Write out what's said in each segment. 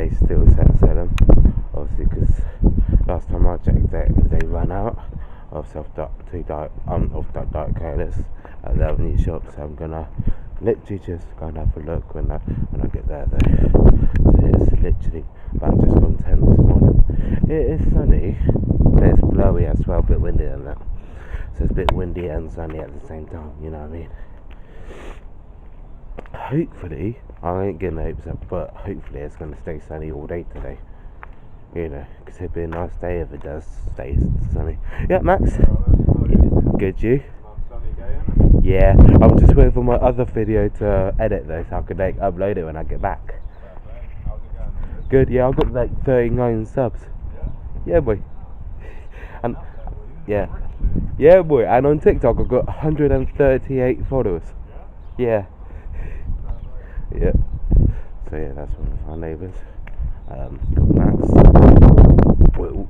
they still sell them, obviously, because last time I checked they run out of dark colours at the Avenue shop, so I'm gonna literally just go and have a look when I get there though. So it's literally about just gone 10 this morning. It is sunny, but it's blowy as well, a bit windy and that. So it's a bit windy and sunny at the same time, you know what I mean? Hopefully, I ain't getting hopes up, but hopefully it's going to stay sunny all day today. You know, because it'd be a nice day if it does stay sunny. Yeah, Max? Good, you? Yeah, I'm just waiting for my other video to edit though, so I can like upload it when I get back. How's it going? Good, yeah, I've got like 39 subs. Yeah, boy. And yeah, boy. And on TikTok, I've got 138 followers. Yeah. Yeah. So yeah, that's one of our neighbours. Got Max.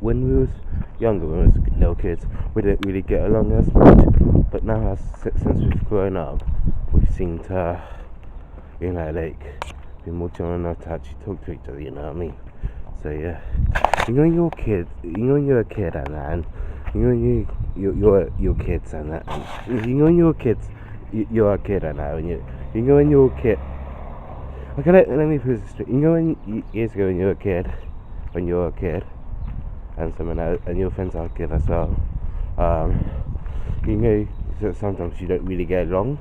When we was younger, when we was little kids, we didn't really get along as much. But now, since we've grown up, we seem to, you know, like, be more general enough to actually talk to each other. You know what I mean? So yeah, you know when you're a kid, and that, and you know when you're kids and that, and you know when you're kids, you're a kid and that, and you know when you're a kid. Okay, let me put this straight. You know when years ago when you were a kid, and someone else, and your friends are a kid as well. You know that sometimes you don't really get along,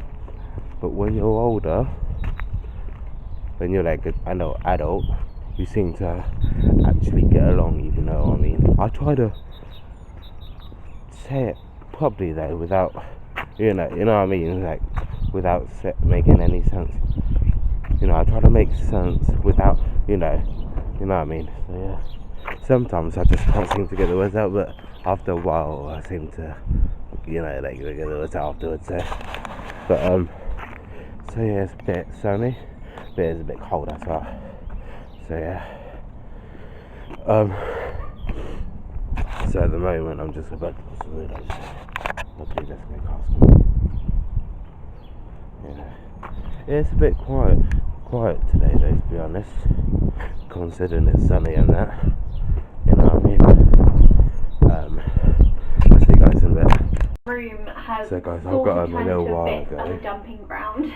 but when you're older, when you're like an adult, you seem to actually get along, even though, I mean, I try to say it properly though, without, you know what I mean, like, without making any sense. You know, I try to make sense without, you know what I mean. So yeah, sometimes I just can't seem to get the words out, but after a while I seem to, you know, like, get the words out afterwards. So, but so yeah, it's a bit sunny, but it's a bit cold as well. So yeah, so at the moment I'm just about to hopefully that's my car. Yeah, it's a bit quiet today though, to be honest, considering it's sunny and that, you know what I mean. I'll see you guys in a bit. Room has so guys, I've got a little while ago, as a dumping ground.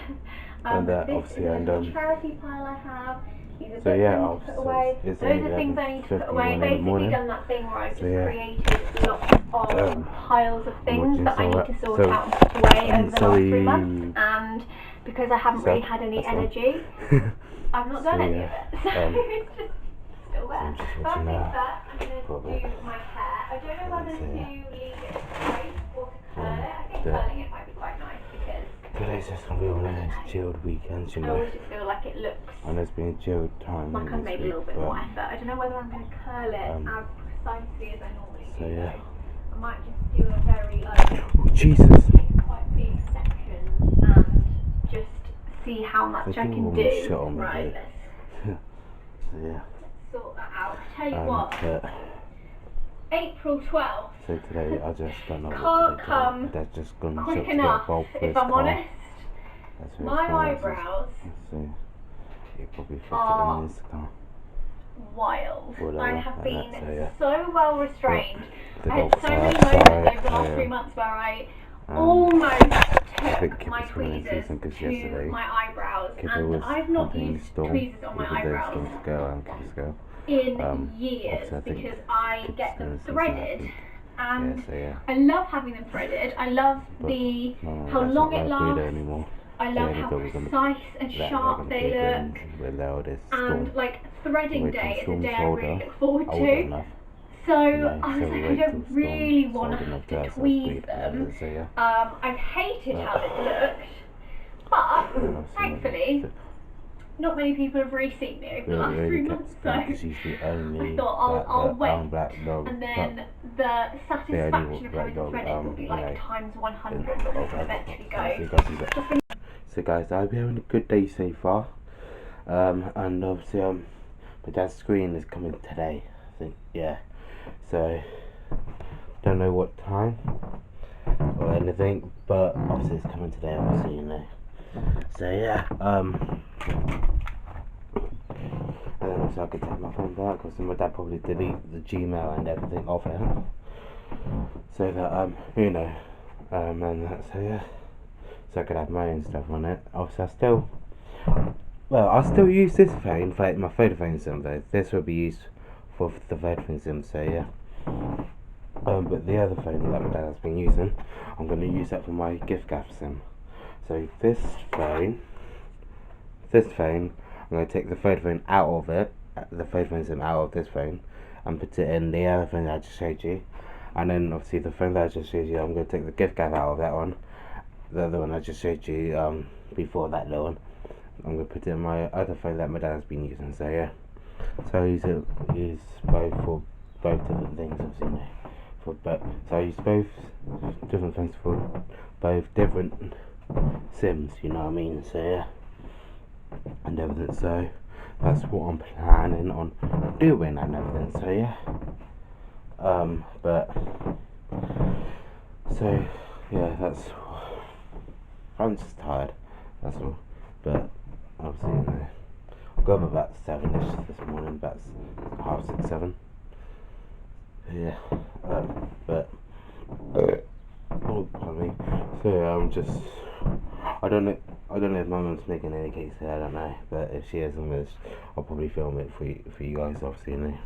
and this obviously, is and a charity pile I have. These are so yeah, bits I need to put away. it's Those are things I need to put away. Basically done that thing where I've just created lots of piles of things that I need to sort out and put away over the last 3 months, and because I haven't really had any energy, I've not done any of it. So it's just still there. So I think that I'm going to do my hair. I don't know whether to leave it straight or to curl it. I think curling it might be quite nice because today's just going to be one of those chilled weekends, you know. I always just feel like it looks and it's been a chilled time. like I've made a little bit more effort. I don't know whether I'm going to curl it as precisely as I normally do. Yeah. I might just do a very Jesus. quite big section and just see how much I can do. Right, let's so yeah, sort that out. Tell you what, April 12th. So today I just don't know Can't come That's just gone quick enough, if I'm honest. My eyebrows you probably are in this car. wild. I have been so well restrained. I had dogs so many are moments over the last 3 months where I almost took my tweezers to my eyebrows, and I've not used tweezers on my eyebrows in years because I get them threaded, and I love having them threaded. I love how long it lasts. I love how precise and sharp they look, and like threading day is a day I really look forward to. So I was like, I don't really want to have to tweeze them. I've hated how it looked, but thankfully not many people have really seen me over the last 3 months, so I thought I'll wait, and then the satisfaction of having them threaded will be like times 100 when this eventually goes. So guys, I've been having a good day so far, and obviously my dad's screen is coming today, I think, yeah, so don't know what time or anything, but obviously it's coming today, obviously, you know. So yeah, and then so I could take my phone back, because my dad probably delete the Gmail and everything off it, so that you know, and that, so yeah, so I could have my own stuff on it. Obviously, I still use this phone for like my Vodafone SIM though. This will be used for the Vodafone SIM, so yeah. But the other phone that my dad has been using, I'm going to use that for my gift gap SIM. So this phone, I'm going to take the Vodafone out of it, the Vodafone SIM out of this phone, and put it in the other phone that I just showed you. And then obviously the phone that I just showed you, I'm going to take the gift gap out of that one. The other one I just showed you before that little one, I'm going to put it in my other phone that my dad has been using. So yeah, so I use both for both different things, obviously. So I use both different things for both different sims, you know what I mean? So yeah, and everything. So that's what I'm planning on doing and everything. So yeah, but so yeah, I'm just tired. That's all. But obviously, you know, I got up about 7ish this morning, about 6:30, 7. Yeah, but oh, pardon me. So I'm just, I don't know if my mum's making any cakes there. I don't know, but if she is, I'll probably film it for you guys, obviously, you know,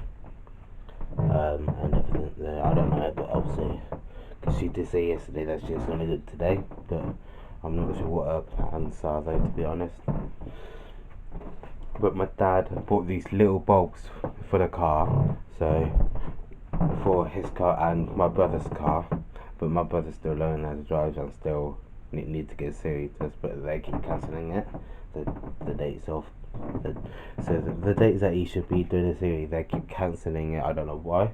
and everything there. I don't know, but obviously, because she did say yesterday that she was gonna do it today, but I'm not sure what her plans are though, to be honest. But my dad bought these little bulbs for the car, so for his car and my brother's car, but my brother's still learning how to drive and still need to get a series test, but they keep cancelling it, the dates off. So the dates that he should be doing a series, they keep cancelling it. I don't know why,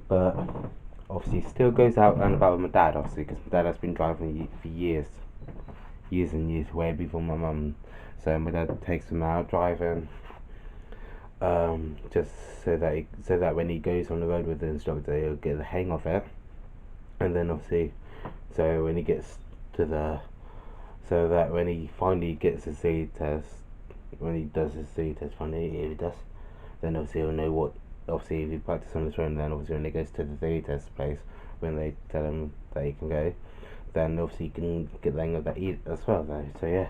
but obviously he still goes out and about with my dad, obviously, because my dad has been driving for years and years, way before my mum. So my dad takes him out driving, just so that when he goes on the road with the instructor, he'll get the hang of it. And then obviously, so when he gets to so that when he finally gets the C test, when he does his C test finally, if he does, then obviously he'll know what. Obviously, if he practices on the phone, then obviously when he goes to the theory test place, when they tell him that he can go, then obviously he can get the hang of that as well though. So yeah,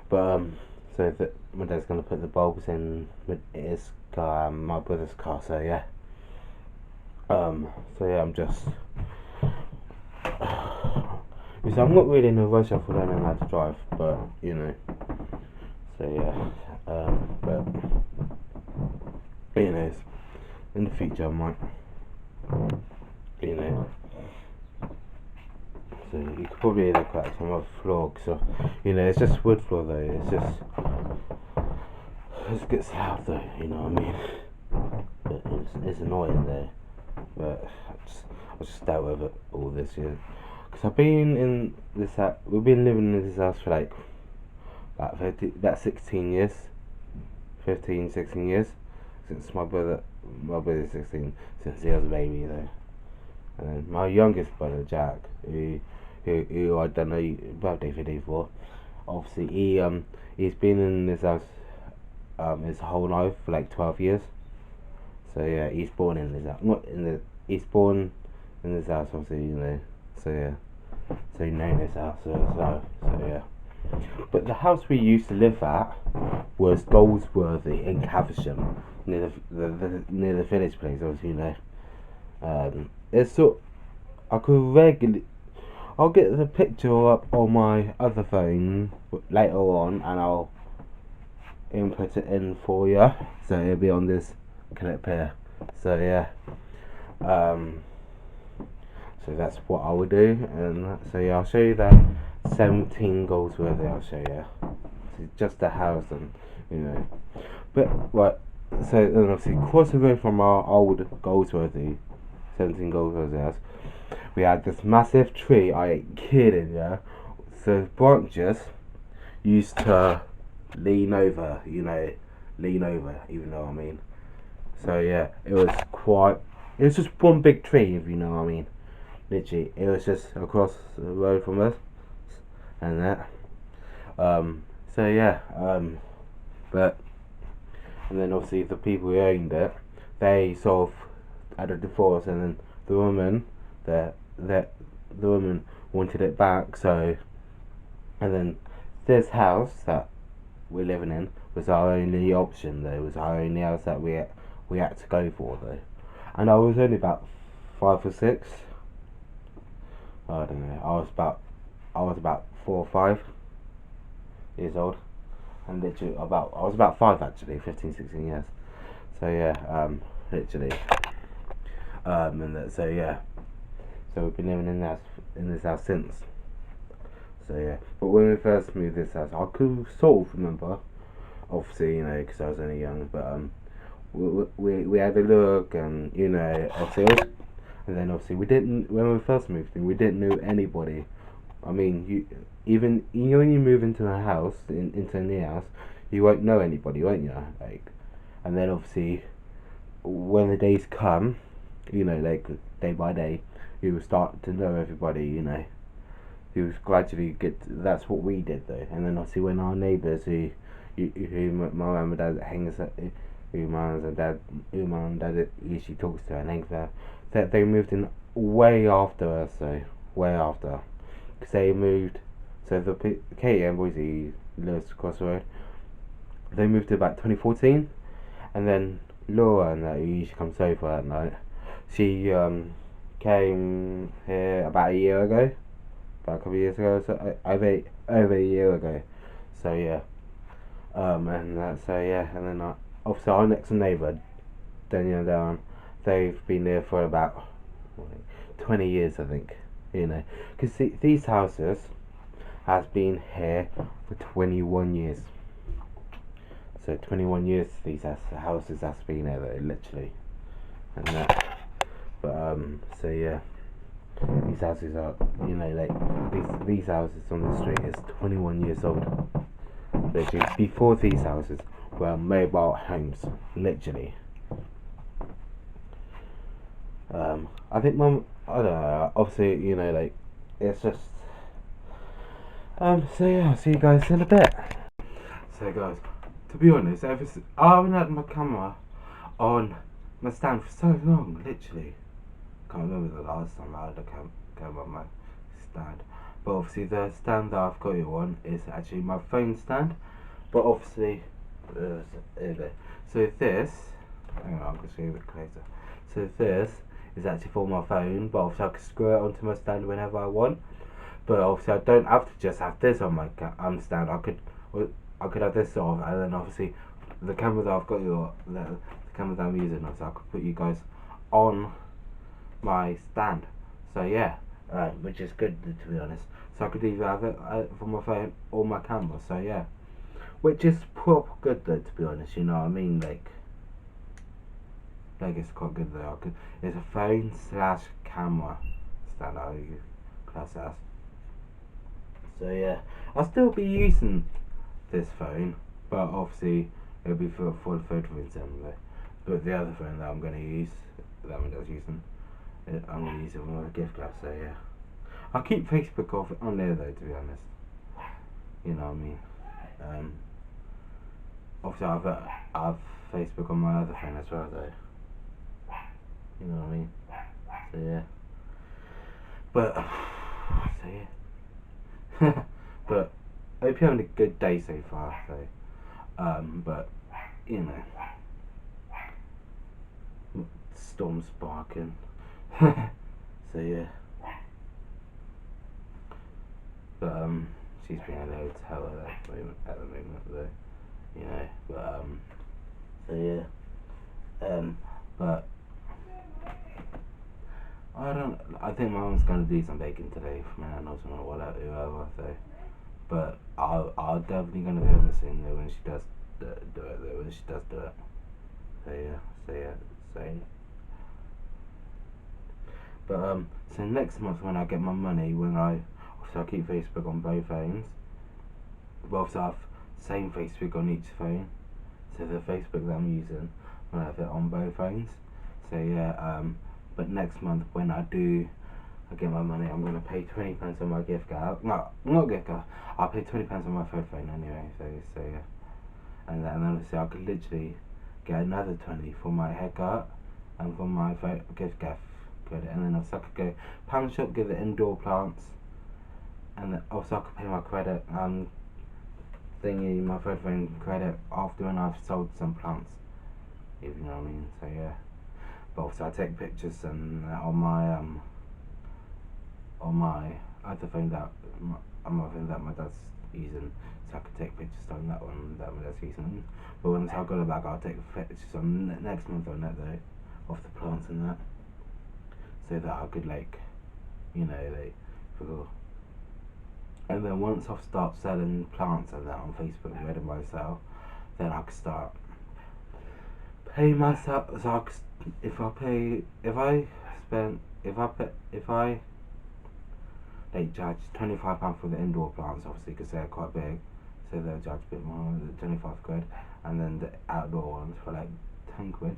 but so that my dad's gonna put the bulbs in his car and my brother's car. So yeah, so yeah, I'm just. So I'm not really in a rush for learning how to drive, but you know. So yeah, but you know, in the future I might, you know. So you could probably look at some other floor, so you know, it's just wood floor though. It gets loud though, you know what I mean. But it's annoying though. But I just dealt with it all this year. Because I've been in this house, we've been living in this house for like about 16 years. 15, 16 years. Since my brother's 16, since he was a baby though. And then my youngest brother, Jack, who I don't know birthday video for. Obviously he's been in this house his whole life for like 12 years. So yeah, he's born in this house. He's born in this house, obviously, you know. So yeah, so you know this house, so yeah. But the house we used to live at was Goldsworthy in Caversham, near the village place, obviously, you know. It's sort. I could regularly. I'll get the picture up on my other phone later on, and I'll input it in for you, so it'll be on this clip here. So yeah, so that's what I would do, and so yeah, I'll show you that 17 Goldsworthy. I'll show you. So just the house, and you know, but right. So then obviously across the road from our old Goldsworthy, 17 Goldsworthy house, we had this massive tree. I ain't kidding, yeah. So branches used to lean over, you know, even though I mean. So yeah, it was just one big tree, if you know what I mean. Literally, it was just across the road from us, and that. So yeah, but and then obviously the people who owned it, they sort of had a divorce, and then the woman, the woman wanted it back. So, and then this house that we're living in was our only option though. It was our only house that we had to go for though. And I was only about 5 or 6. I don't know. I was about 4 or 5 years old, and literally I was about 5 actually, 15, 16 years. So yeah, literally, so yeah, so we've been living in this house since. So yeah, but when we first moved this house, I could sort of remember, obviously, because I was only young, but we had a look, and obviously, and then obviously we didn't, when we first moved in, we didn't know anybody. I mean, when you move into a house, into a new house, you won't know anybody, won't you? Like, and then obviously when the days come, like day by day, you will start to know everybody. You gradually get. That's what we did though, and then obviously when our neighbours who my mum and dad hangs, who mum and dad usually talks to and hangs there, that they moved in way after us, so way after, because they moved. So Katie and Boise lives across the road. They moved to about 2014, and then Laura, and that who usually comes over at night, she came here about a year ago, about a couple of years ago, so over a year ago. So yeah, and that, so yeah, and then obviously our next neighbour, Daniel and Darren, they've been there for about 20 years, I think. Because these houses has been here for 21 years. So 21 years these houses has been here though, literally, and that. But so yeah, these houses are, like these houses on the street is 21 years old. Literally, before these houses were mobile homes, literally. I think I don't know. Obviously, like it's just. So yeah, I'll see you guys in a bit. So guys, to be honest, I haven't had my camera on my stand for so long, literally. Can't remember the last time I had a camera on my stand. But obviously the stand that I've got it on is actually my phone stand. But obviously, so this, hang on, I'm going to show you a bit closer. So this is actually for my phone, but obviously I can screw it onto my stand whenever I want. But obviously I don't have to just have this on my stand. I could have this sort of, and then obviously the camera that I've got the camera that I'm using, so I could put you guys on my stand. So yeah, which is good to be honest. So I could either have it for my phone or my camera. So yeah, which is proper good though, to be honest. You know what I mean? Like it's quite good though. It's a phone / camera stand. I would class as. So yeah, I'll still be using this phone, but obviously it'll be for the photo anyway. But the other phone that I'm going to use, that I'm just using, I'm going to use it for my gift card. So yeah, I'll keep Facebook off on there though, to be honest. You know what I mean? Obviously I've Facebook on my other phone as well though. You know what I mean? So yeah. But so yeah. But I hope you're having a good day so far. So, but storm's sparking. So yeah. But she's been in a hotel at the moment though. But so yeah. But I think my mum's gonna do some baking today for me and also whatever. So, but I'll definitely gonna be on the scene though when she does do it though. When she does do it. So yeah. But so next month when I get my money, obviously I keep Facebook on both phones. But obviously I have same Facebook on each phone. So the Facebook that I'm using, I have it on both phones. So yeah. But next month when I get my money, I'm gonna pay £20 on my gift card. No, not gift card. I'll pay £20 on my phone anyway. So yeah, and then obviously I could literally get another 20 for my haircut and for my gift credit, and then also I could go pound shop, give it indoor plants, and then also I could pay my credit thingy, my phone credit after when I've sold some plants, if you know what I mean. So yeah, but also I take pictures and on my other phone that my dad's using, so I could take pictures on that one that my dad's using. But once I got it back, I'll take pictures on next month on that though, of the plants and that, so that I could like, you know, like for. And then once I've started selling plants and that on Facebook, ready to sell, then I could start pay myself. So if I they charge £25 for the indoor plants, obviously because they're quite big, so they'll charge a bit more, 25 quid, and then the outdoor ones for like 10 quid.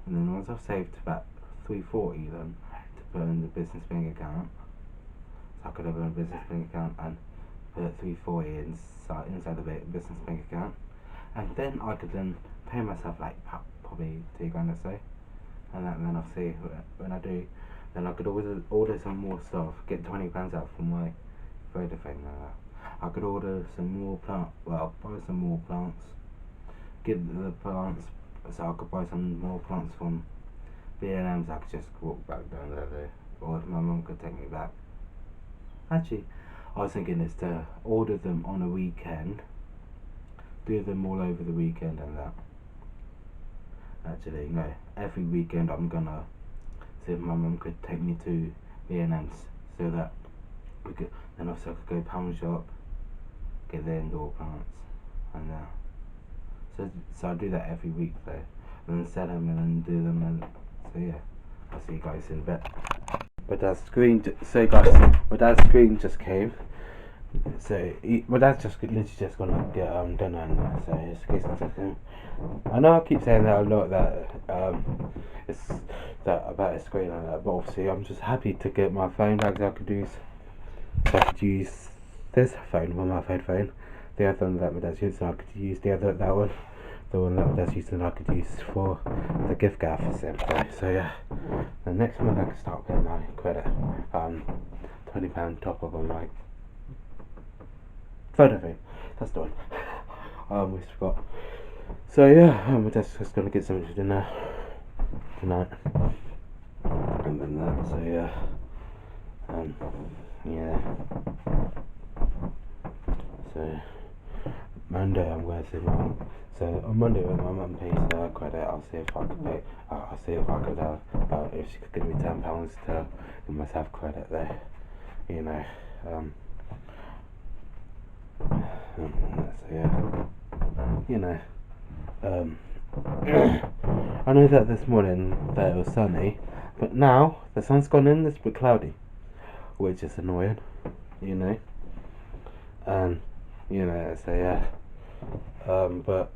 And then once I've saved about £3.40 then to put in the business bank account, so I could open a business bank account and put £3.40 inside the business bank account, and then I could then pay myself like probably £2 let's say, and then I'll see when I do. Then I could always order some more stuff, get £20 out from my photo thing. I could order some more buy some more plants, get the plants, so I could buy some more plants from B&M's. I could just walk back down there, or if my mum could take me back. Actually, I was thinking is to order them on a weekend, do them all over the weekend and that. Actually, no, every weekend I'm gonna see if my mum could take me to B&M's, so that we could, then also I could go pound shop, get the indoor plants, and so I do that every week though, and then sell them and then do them, and so yeah, I'll see you guys in a bit. My dad's screen just came. So my dad's literally just gonna get dinner, and so his case just came. I know I keep saying that a lot, that it's that about his screen and that, but obviously I'm just happy to get my phone back, so I could use this phone with my phone. The other one that my dad's using, I could use the one that my dad's using, I could use for the gift gaff. So yeah, the next month I can start paying my credit, £20 top up on my photo thing. That's the one. I almost forgot. So yeah, my dad's just gonna get something to dinner tonight, and then that. So yeah, yeah. So Monday I'm going to see my mum. So on Monday when my mum pays her credit, I'll see if I could pay. I'll see if I could if she could give me £10 to give myself credit there. You know. So yeah. You know. I know that this morning that it was sunny, but now the sun's gone in. It's a bit cloudy, which is annoying. You know. You know, so yeah, but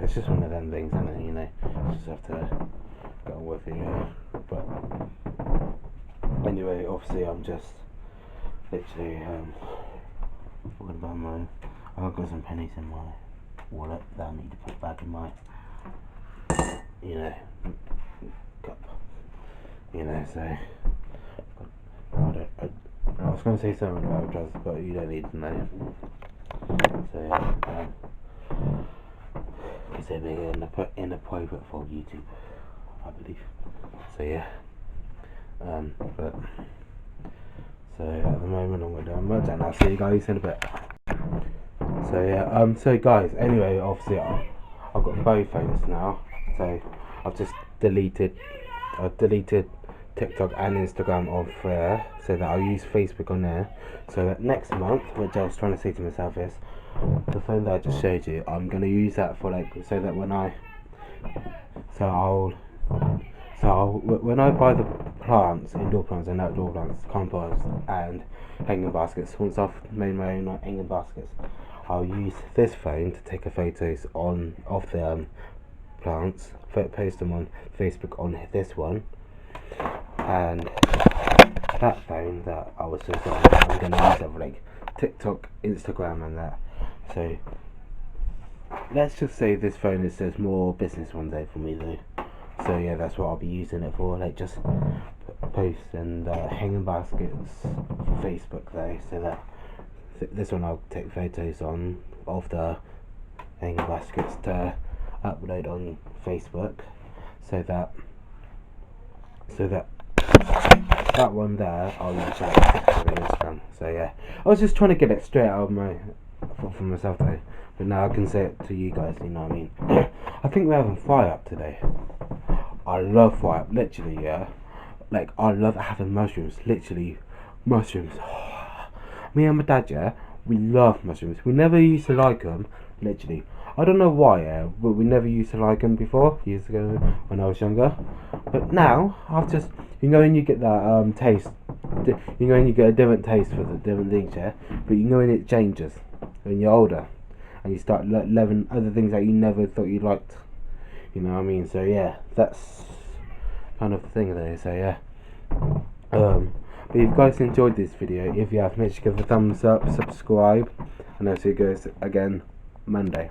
it's just one of them things, isn't it? You know, you just have to go with it. But anyway, obviously, I'm just literally talking about I've got some pennies in my wallet that I need to put back in my, you know, cup. You know, so I was going to say something about drugs, but you don't need to know. So yeah, because they're in a private for YouTube, I believe. So yeah, but so at the moment I'm going to do much, and I'll see you guys in a bit. So yeah, so guys, anyway, obviously I've got both phones now, so I've just deleted TikTok and Instagram off there, so that I'll use Facebook on there, so that next month, which I was trying to say to myself is, the phone that I just showed you, I'm going to use that for like, so that when I buy the plants, indoor plants and outdoor plants, compost and hanging baskets, once I've made my own hanging baskets, I'll use this phone to take photos of the plants, post them on Facebook on this one, and that phone that I was just on, I'm going to use it for like TikTok, Instagram and that. So let's just say this phone, it says more business one day for me though. So yeah, that's what I'll be using it for, like just post and hanging baskets for Facebook though, so that this one I'll take photos on of the hanging baskets to upload on Facebook, so that that one there I'll use that for Instagram. So yeah, I was just trying to get it straight out of my for myself though, but now I can say it to you guys, you know what I mean. I think we're having fry up today. I love fry up, literally, yeah. Like, I love having mushrooms, literally, mushrooms. Me and my dad, yeah, we love mushrooms. We never used to like them, literally. I don't know why, yeah, but we never used to like them before, years ago when I was younger. But now, I've just, you know when you get that taste, you know when you get a different taste for the different things, yeah? But you know when it changes, when you're older, and you start loving other things that you never thought you liked. You know what I mean? So yeah, that's kind of the thing there. So yeah. But if you guys enjoyed this video, if you have, make sure to give a thumbs up, subscribe, and I'll see you guys again Monday.